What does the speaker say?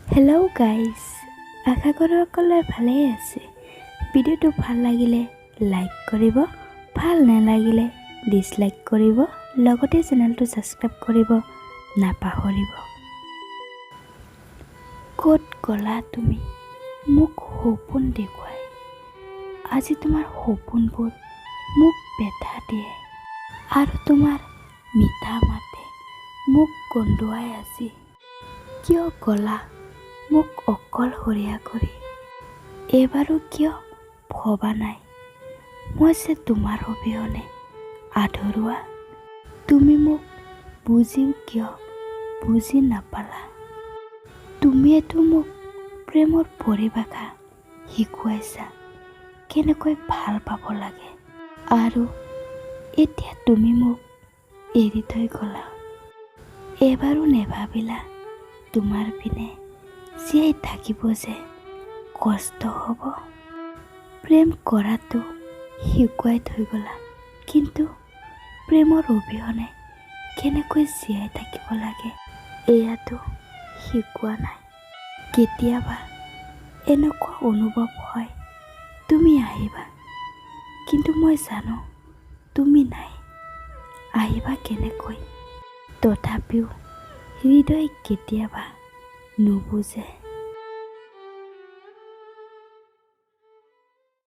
Hello' guys, আশা কৰোঁ সকলোৱে ভালেই আছে। ভিডিঅ'টো ভাল লাগিলে লাইক কৰিব, ভাল নালাগিলে ডিছলাইক কৰিব, লগতে চেনেলটো ছাবস্ক্ৰাইব কৰিব নাপাহৰিব। ক'ত গ'লা তুমি মোক সপোন দেখুৱাই? আজি তোমাৰ সপোনবোৰ মোক ব্যথা দিয়ে আৰু তোমাৰ মিঠা মাতে মোক কন্দুৱাই আছে। কিয় গ'লা মোক অকলশৰীয়া কৰি? এবাৰো কিয় ভবা নাই মই যে তোমাৰ অবিহনে আধৰুৱা? তুমি মোক বুজিও কিয় বুজি নাপালা? তুমিয়েতো মোক প্ৰেমৰ পৰিভাষা শিকোৱাইছা, কেনেকৈ ভাল পাব লাগে। আৰু এতিয়া তুমি মোক এৰি থৈ গ'লা। এবাৰো নেভাবিলা তোমাৰ পিনে জীয়াই থাকিব যে কষ্ট হ'ব? প্ৰেম কৰাটো শিকুৱাই থৈ গ'লা, কিন্তু প্ৰেমৰ অবিহনে কেনেকৈ জীয়াই থাকিব লাগে এয়াতো শিকোৱা নাই। কেতিয়াবা এনেকুৱা অনুভৱ হয় তুমি আহিবা, কিন্তু মই জানো তুমি নাই। আহিবা কেনেকৈ? তথাপিও হৃদয় কেতিয়াবা নুবুজে।